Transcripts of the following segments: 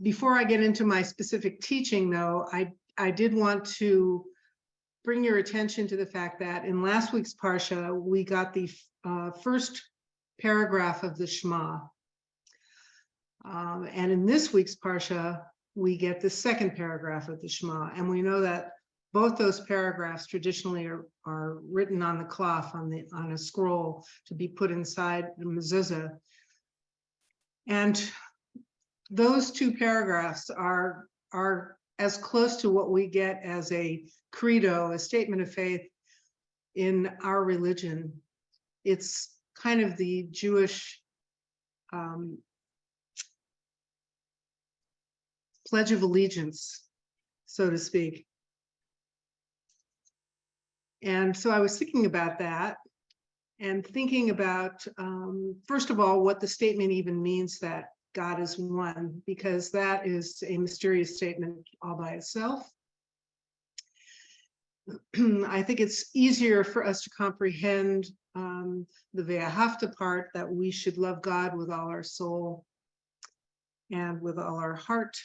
Before I get into my specific teaching, though, I did want to bring your attention to the fact that in last week's Parsha, we got the first paragraph of the Shema. And in this week's Parsha, we get the second paragraph of the Shema. And we know that both those paragraphs traditionally are written on the cloth, on a scroll, to be put inside the mezuzah. And those two paragraphs are as close to what we get as a credo, a statement of faith in our religion. It's kind of the Jewish Pledge of Allegiance, so to speak. And so I was thinking about that and thinking about, first of all, what the statement even means that God is one, because that is a mysterious statement all by itself. I think it's easier for us to comprehend the Ve'ahavta part, that we should love God with all our soul and with all our heart.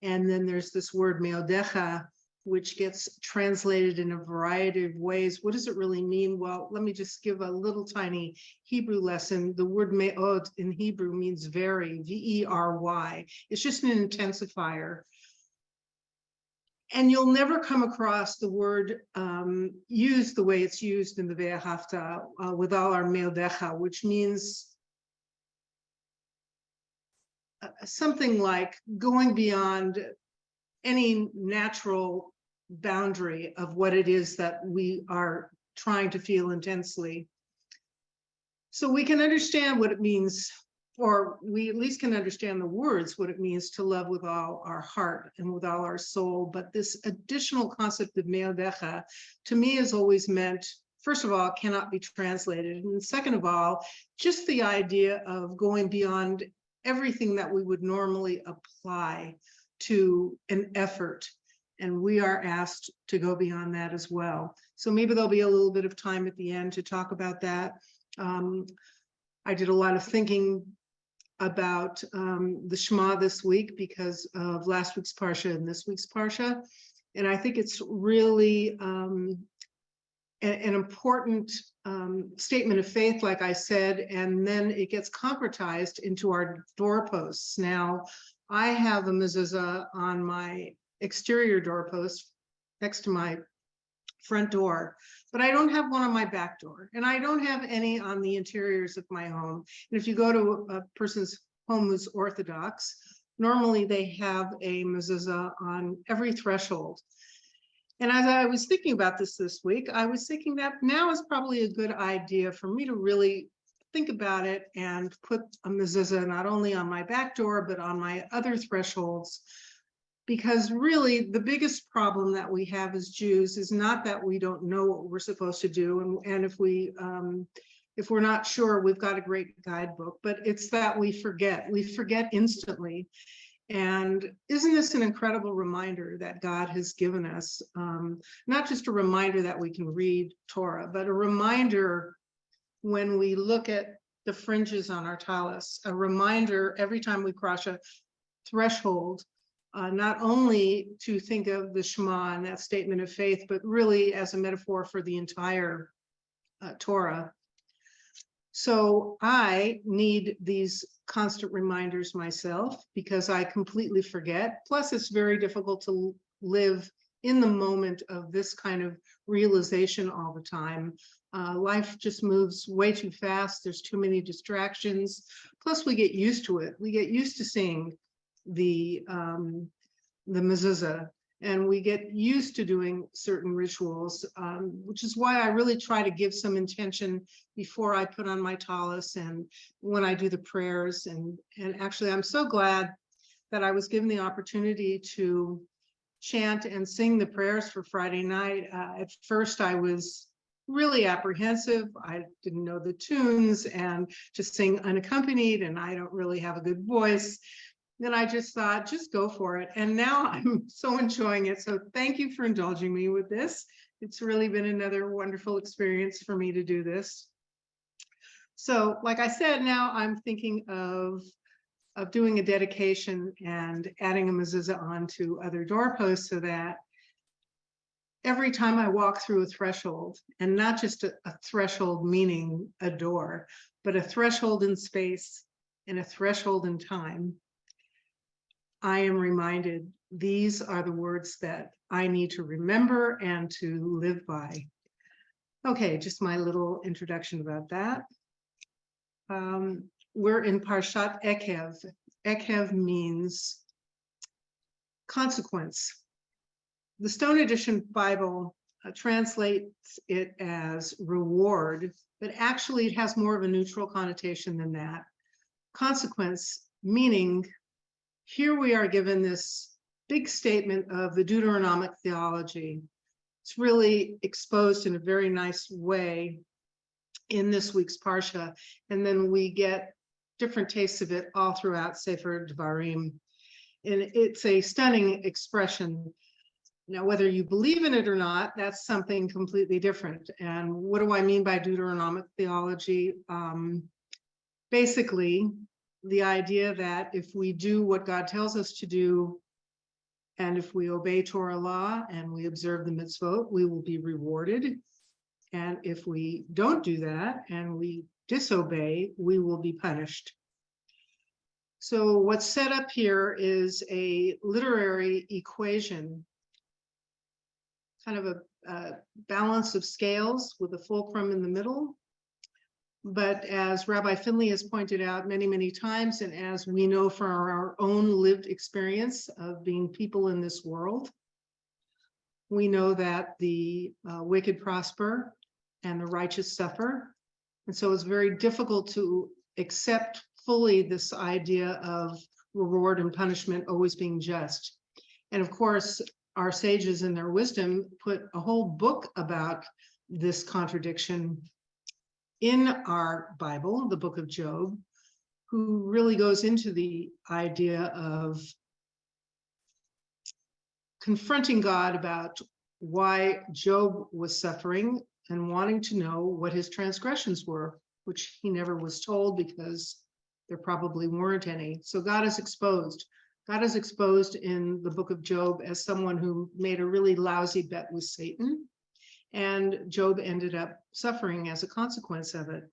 And then there's this word meodecha, which gets translated in a variety of ways. What does it really mean? Well, let me just give a little tiny Hebrew lesson. The word me'od in Hebrew means very, V-E-R-Y. It's just an intensifier. And you'll never come across the word used the way it's used in the Ve'ahavta, with all our meodecha, which means something like going beyond any natural boundary of what it is that we are trying to feel intensely. So we can understand what it means, or we at least can understand the words, what it means to love with all our heart and with all our soul. But this additional concept of meodecha, to me, has always meant, first of all, cannot be translated. And second of all, just the idea of going beyond everything that we would normally apply to an effort. And we are asked to go beyond that as well. So maybe there'll be a little bit of time at the end to talk about that. I did a lot of thinking about the Shema this week because of last week's Parsha and this week's Parsha. And I think it's really an important statement of faith, like I said, and then it gets concretized into our doorposts. Now, I have a mezuzah on my exterior doorpost next to my front door, but I don't have one on my back door, and I don't have any on the interiors of my home. And if you go to a person's home who's Orthodox, normally they have a mezuzah on every threshold. And as I was thinking about this week, I was thinking that now is probably a good idea for me to really think about it and put a mezuzah not only on my back door, but on my other thresholds. Because really the biggest problem that we have as Jews is not that we don't know what we're supposed to do. And if we're not sure, we've got a great guidebook, but it's that we forget instantly. And isn't this an incredible reminder that God has given us? Not just a reminder that we can read Torah, but a reminder when we look at the fringes on our talis, a reminder every time we cross a threshold, not only to think of the Shema and that statement of faith, but really as a metaphor for the entire Torah. So I need these constant reminders myself because I completely forget. Plus, it's very difficult to live in the moment of this kind of realization all the time. Life just moves way too fast. There's too many distractions. Plus, we get used to it. We get used to seeing the mezuzah, and we get used to doing certain rituals, which is why I really try to give some intention before I put on my talis and when I do the prayers. And actually, I'm so glad that I was given the opportunity to chant and sing the prayers for Friday night. At first, I was really apprehensive. I didn't know the tunes and to sing unaccompanied, and I don't really have a good voice. Then I just thought, just go for it. And now I'm so enjoying it. So thank you for indulging me with this. It's really been another wonderful experience for me to do this. So like I said, now I'm thinking of of doing a dedication and adding a mezuzah onto other doorposts, so that every time I walk through a threshold, and not just a threshold meaning a door, but a threshold in space and a threshold in time, I am reminded these are the words that I need to remember and to live by. Okay, just my little introduction about that. We're in Parshat EIKEV. EIKEV means consequence. The Stone Edition Bible translates it as reward, but actually it has more of a neutral connotation than that. Consequence, meaning here we are given this big statement of the Deuteronomic theology. It's really exposed in a very nice way in this week's Parsha, and then we get different tastes of it all throughout Sefer Devarim. And it's a stunning expression. Now, whether you believe in it or not, that's something completely different. And what do I mean by Deuteronomic theology? Basically, the idea that if we do what God tells us to do, and if we obey Torah law and we observe the mitzvot, we will be rewarded. And if we don't do that and we disobey, we will be punished. So what's set up here is a literary equation, kind of a balance of scales with a fulcrum in the middle. But as Rabbi Finley has pointed out many, many times, and as we know from our own lived experience of being people in this world, we know that the wicked prosper and the righteous suffer. And so it's very difficult to accept fully this idea of reward and punishment always being just. And of course, our sages in their wisdom put a whole book about this contradiction in our Bible, the book of Job, who really goes into the idea of confronting God about why Job was suffering and wanting to know what his transgressions were, which he never was told because there probably weren't any. So God is exposed. God is exposed in the book of Job as someone who made a really lousy bet with Satan. And Job ended up suffering as a consequence of it.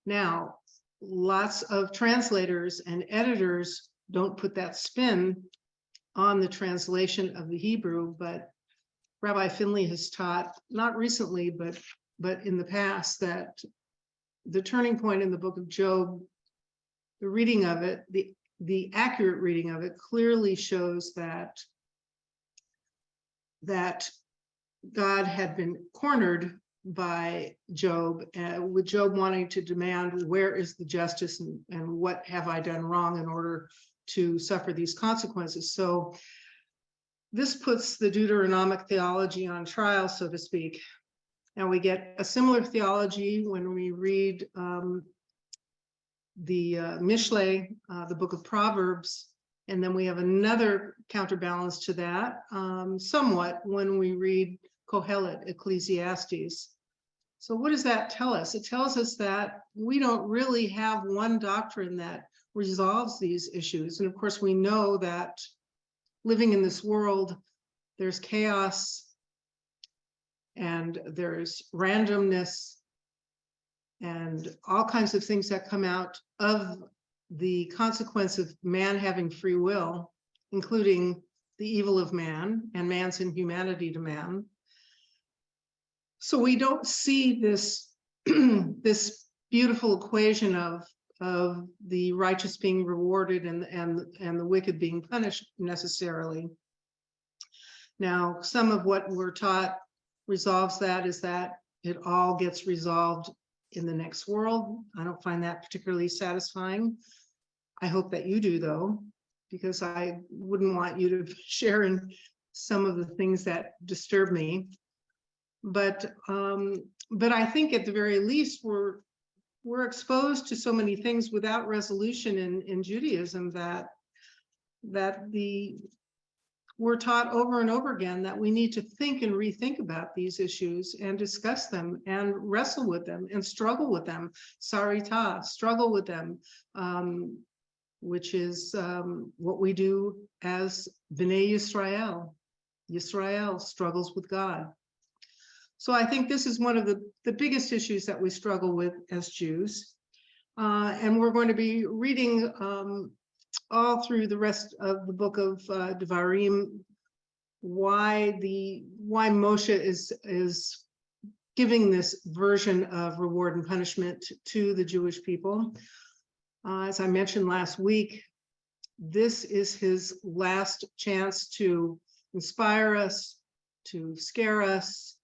Now, lots of translators and editors don't put that spin on the translation of the Hebrew, but Rabbi Finley has taught, not recently, but in the past, that the turning point in the book of Job, the reading of it, the accurate reading of it clearly shows that God had been cornered by Job, with Job wanting to demand, where is the justice and what have I done wrong in order to suffer these consequences? So this puts the Deuteronomic theology on trial, so to speak. Now we get a similar theology when we read the Mishle, the book of Proverbs, and then we have another counterbalance to that, somewhat, when we read Kohelet, Ecclesiastes. So what does that tell us? It tells us that we don't really have one doctrine that resolves these issues. And of course, we know that living in this world, there's chaos and there's randomness and all kinds of things that come out of the consequence of man having free will, including the evil of man and man's inhumanity to man. So we don't see this, this beautiful equation of the righteous being rewarded and the wicked being punished necessarily. Now, some of what we're taught resolves that is that it all gets resolved in the next world. I don't find that particularly satisfying. I hope that you do, though, because I wouldn't want you to share in some of the things that disturb me. But I think at the very least we're exposed to so many things without resolution in Judaism that we're taught over and over again that we need to think and rethink about these issues and discuss them and wrestle with them and struggle with them. Sarita, struggle with them. which is what we do as B'nai Yisrael. Yisrael struggles with God. So I think this is one of the biggest issues that we struggle with as Jews. And we're going to be reading all through the rest of the book of Devarim, why Moshe is giving this version of reward and punishment to the Jewish people. As I mentioned last week, this is his last chance to inspire us, to scare us,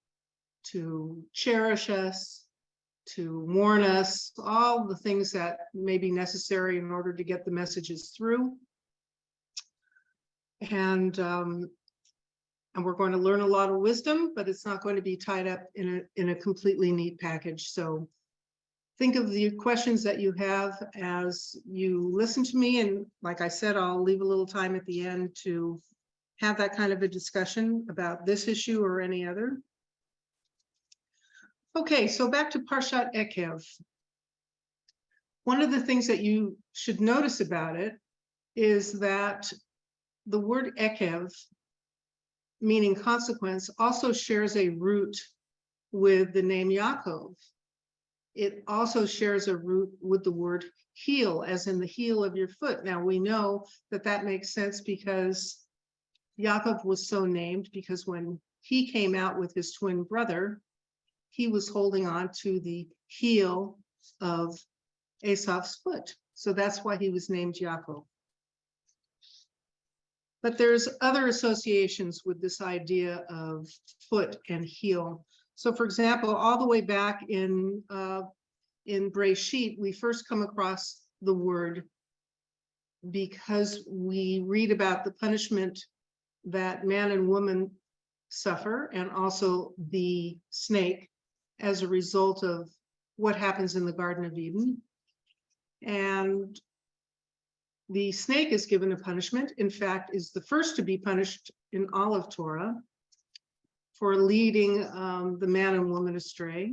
to cherish us, to warn us, all the things that may be necessary in order to get the messages through. And we're going to learn a lot of wisdom, but it's not going to be tied up in a completely neat package. So think of the questions that you have as you listen to me. And like I said, I'll leave a little time at the end to have that kind of a discussion about this issue or any other. Okay, so back to Parshat EIKEV. One of the things that you should notice about it is that the word EIKEV, meaning consequence, also shares a root with the name Yaakov. It also shares a root with the word heel, as in the heel of your foot. Now we know that that makes sense because Yaakov was so named because when he came out with his twin brother, he was holding on to the heel of Esau's foot. So that's why he was named Yaakov. But there's other associations with this idea of foot and heel. So for example, all the way back in Breshit, we first come across the word because we read about the punishment that man and woman suffer, and also the snake, as a result of what happens in the Garden of Eden. And the snake is given a punishment, in fact, is the first to be punished in all of Torah for leading the man and woman astray.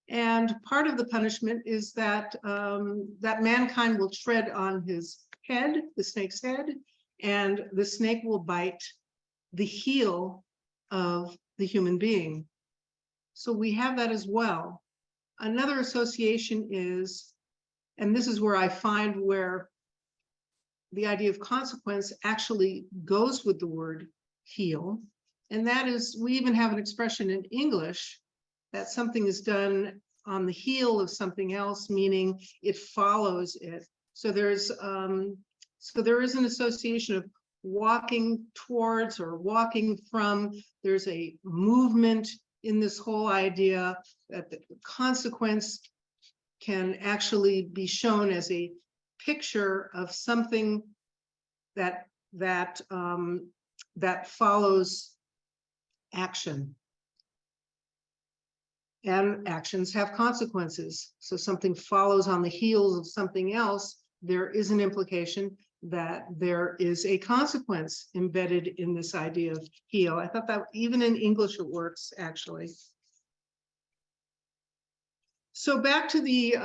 And part of the punishment is that that mankind will tread on his head, the snake's head, and the snake will bite the heel of the human being. So we have that as well. Another association is, and this is where I find where the idea of consequence actually goes with the word heel, and that is, we even have an expression in English that something is done on the heel of something else, meaning it follows it. So there is an association of walking towards or walking from. There's a movement in this whole idea that the consequence can actually be shown as a picture of something that follows action. And actions have consequences. So something follows on the heels of something else, there is an implication that there is a consequence embedded in this idea of heel. I thought that even in English it works, actually. So back to the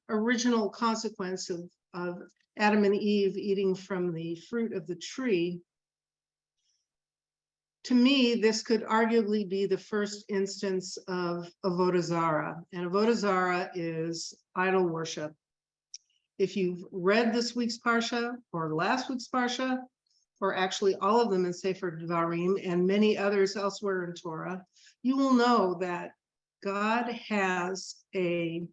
original consequence of Adam and Eve eating from the fruit of the tree. To me, this could arguably be the first instance of avodah zarah, and avodah zarah is idol worship. If you've read this week's Parsha or last week's Parsha, or actually all of them in Sefer Devarim and many others elsewhere in Torah, you will know that God has a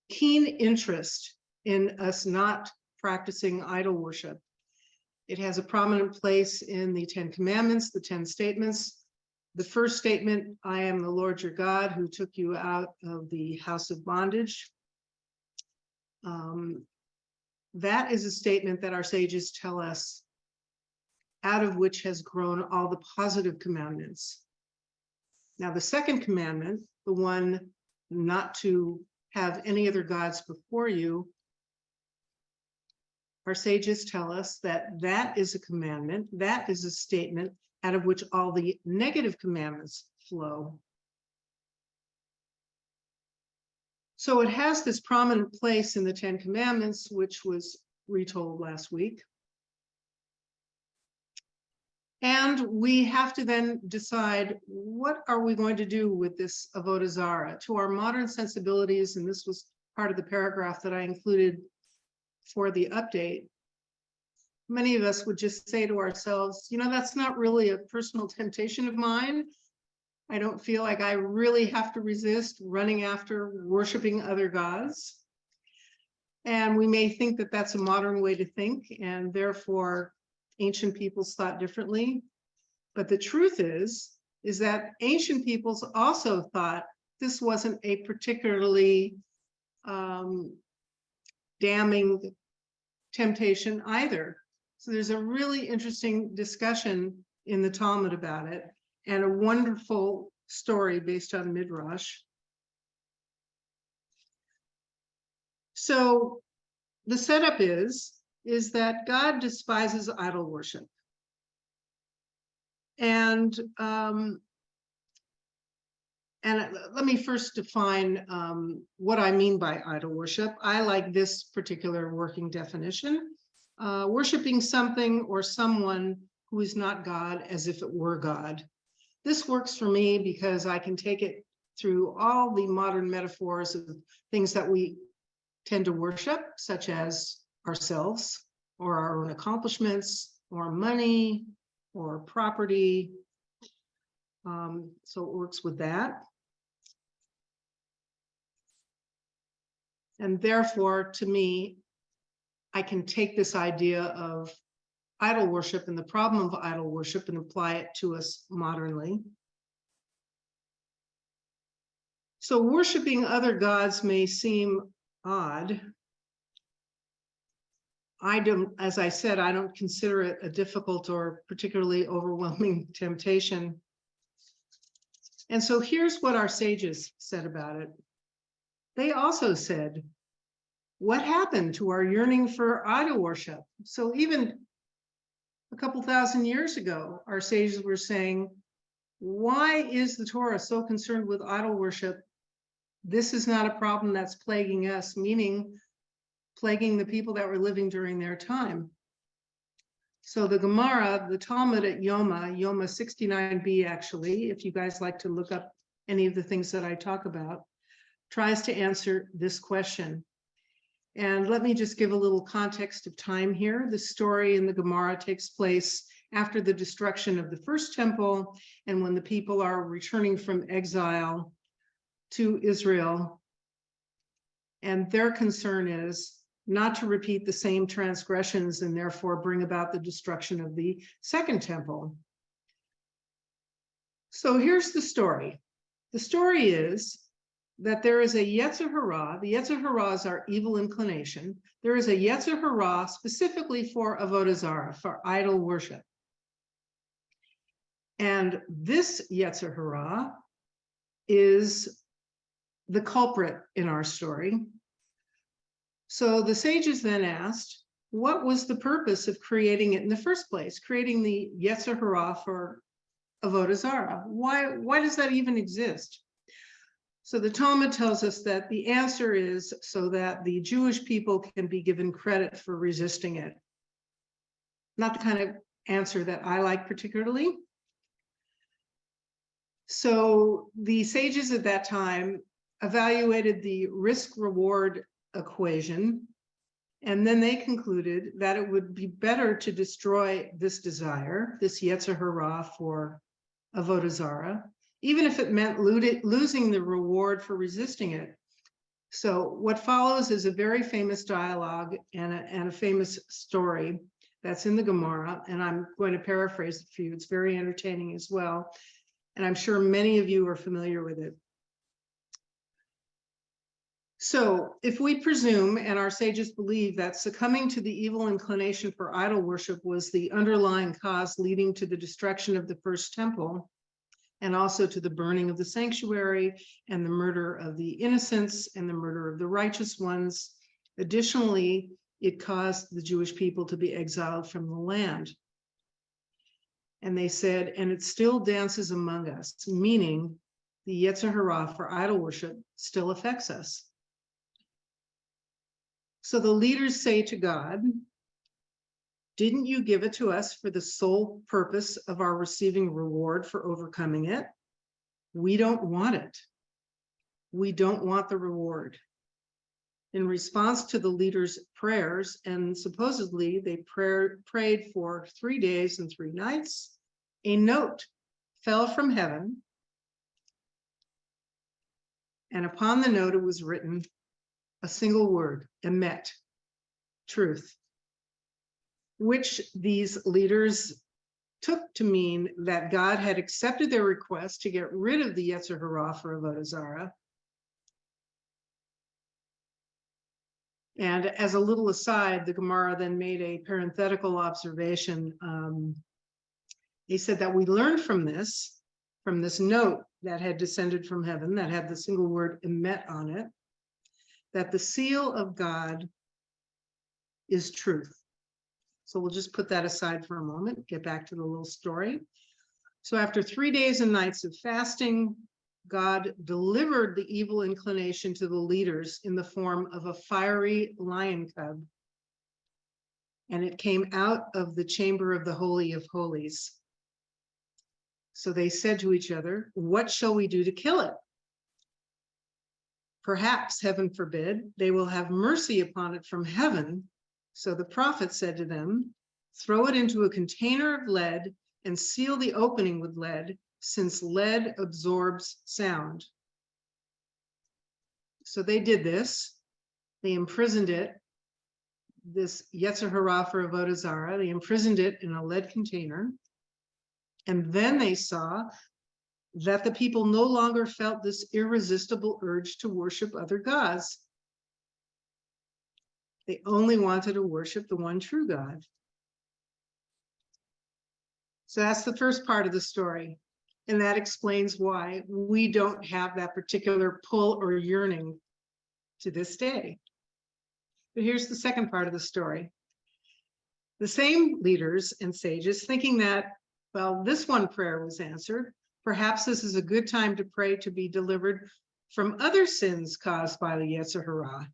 keen interest in us not practicing idol worship. It has a prominent place in the 10 Commandments, the 10 statements. The first statement, I am the Lord your God who took you out of the house of bondage. That is a statement that our sages tell us, out of which has grown all the positive commandments. Now, the second commandment, the one not to have any other gods before you, our sages tell us that that is a commandment, that is a statement out of which all the negative commandments flow. So it has this prominent place in the Ten Commandments, which was retold last week. And we have to then decide, what are we going to do with this avodah zarah? To our modern sensibilities, and this was part of the paragraph that I included for the update, many of us would just say to ourselves, you know, that's not really a personal temptation of mine. I don't feel like I really have to resist running after worshiping other gods. And we may think that that's a modern way to think, and therefore ancient peoples thought differently. But the truth is that ancient peoples also thought this wasn't a particularly damning temptation either. So there's a really interesting discussion in the Talmud about it, and a wonderful story based on Midrash. So the setup is that God despises idol worship. And let me first define what I mean by idol worship. I like this particular working definition: worshiping something or someone who is not God as if it were God. This works for me because I can take it through all the modern metaphors of things that we tend to worship, such as ourselves, or our own accomplishments, or money, or property. So it works with that. And therefore, to me, I can take this idea of idol worship and the problem of idol worship and apply it to us modernly. So worshiping other gods may seem odd. As I said, I don't consider it a difficult or particularly overwhelming temptation. And so here's what our sages said about it. They also said, what happened to our yearning for idol worship? So even a couple thousand years ago, our sages were saying, why is the Torah so concerned with idol worship? This is not a problem that's plaguing us, meaning plaguing the people that were living during their time. So the Gemara, the Talmud at Yoma 69b, actually, if you guys like to look up any of the things that I talk about, tries to answer this question. And let me just give a little context of time here. The story in the Gemara takes place after the destruction of the first temple, and when the people are returning from exile to Israel. And their concern is not to repeat the same transgressions and therefore bring about the destruction of the second temple. So here's the story. The story is that there is a Yetzer Hara. The Yetzer Hara is our evil inclination. There is a Yetzer Hara specifically for avodah zarah, for idol worship. And this Yetzer Hara is the culprit in our story. So the sages then asked, what was the purpose of creating it in the first place, creating the Yetzer Hara for avodah zarah? Why does that even exist? So the Talmud tells us that the answer is so that the Jewish people can be given credit for resisting it. Not the kind of answer that I like particularly. So the sages at that time evaluated the risk-reward equation, and then they concluded that it would be better to destroy this desire, this Yetzer Hara for avodah zarah, even if it meant losing the reward for resisting it. So what follows is a very famous dialogue and a famous story that's in the Gemara, and I'm going to paraphrase it for you. It's very entertaining as well, and I'm sure many of you are familiar with it. So if we presume, and our sages believe, that succumbing to the evil inclination for idol worship was the underlying cause leading to the destruction of the first temple, and also to the burning of the sanctuary and the murder of the innocents and the murder of the righteous ones. Additionally, it caused the Jewish people to be exiled from the land. And they said, and it still dances among us, meaning the Yetzer Hara for idol worship still affects us. So the leaders say to God, didn't you give it to us for the sole purpose of our receiving reward for overcoming it? We don't want it. We don't want the reward. In response to the leaders' prayers, and supposedly they prayed for 3 days and 3 nights, a note fell from heaven. And upon the note, it was written a single word, emet, truth, which these leaders took to mean that God had accepted their request to get rid of the Yetzer Hara for Avodah Zarah. And as a little aside, the Gemara then made a parenthetical observation. They said that we learned from this note that had descended from heaven, that had the single word emet on it, that the seal of God is truth. So we'll just put that aside for a moment, get back to the little story. So after 3 days and nights of fasting, God delivered the evil inclination to the leaders in the form of a fiery lion cub. And it came out of the chamber of the Holy of Holies. So they said to each other, what shall we do to kill it? Perhaps, heaven forbid, they will have mercy upon it from heaven. So the prophet said to them, throw it into a container of lead and seal the opening with lead, since lead absorbs sound. So they did this. They imprisoned it, this Yetzer Hara for Avodah Zarah. They imprisoned it in a lead container. And then they saw that the people no longer felt this irresistible urge to worship other gods. They only wanted to worship the one true God. So that's the first part of the story. And that explains why we don't have that particular pull or yearning to this day. But here's the second part of the story. The same leaders and sages, thinking that, well, this one prayer was answered, perhaps this is a good time to pray to be delivered from other sins caused by the Yetzer Hara.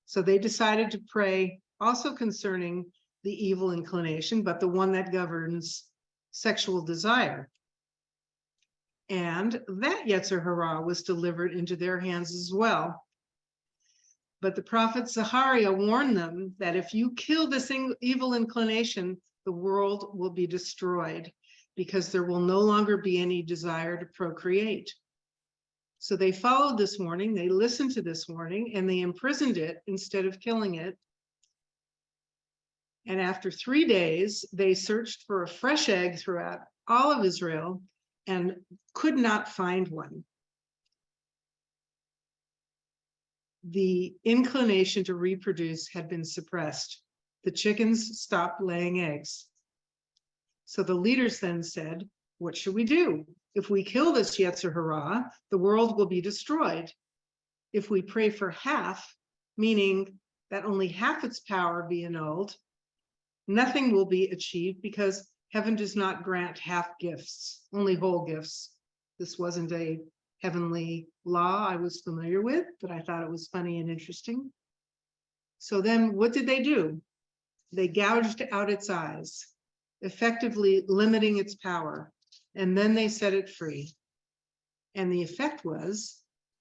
So they decided to pray also concerning the evil inclination, but the one that governs sexual desire. And that Yetzer Hara was delivered into their hands as well. But the prophet Zechariah warned them that if you kill this evil inclination, the world will be destroyed, because there will no longer be any desire to procreate. So they followed this warning, they listened to this warning, and they imprisoned it instead of killing it. And after 3 days, they searched for a fresh egg throughout all of Israel and could not find one. The inclination to reproduce had been suppressed. The chickens stopped laying eggs. So the leaders then said, what should we do? If we kill this Yetzer Hara, the world will be destroyed. If we pray for half, meaning that only half its power be annulled, nothing will be achieved, because heaven does not grant half gifts, only whole gifts. This wasn't a heavenly law I was familiar with, but I thought it was funny and interesting. So then what did they do? They gouged out its eyes, effectively limiting its power, and then they set it free. And the effect was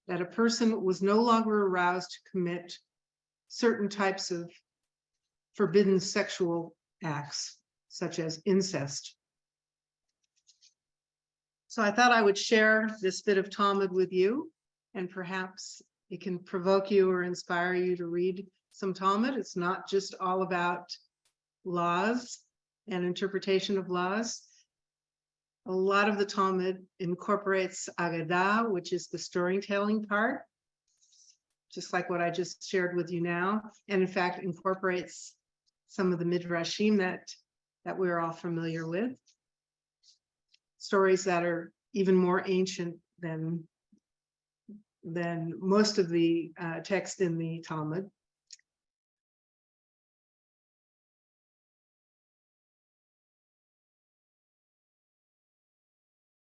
that a person was no longer aroused to commit certain types of forbidden sexual acts, such as incest. So I thought I would share this bit of Talmud with you, and perhaps it can provoke you or inspire you to read some Talmud. It's not just all about laws and interpretation of laws. A lot of the Talmud incorporates Agadah, which is the storytelling part, just like what I just shared with you now, and in fact incorporates some of the midrashim that we're all familiar with, stories that are even more ancient than most of the text in the Talmud.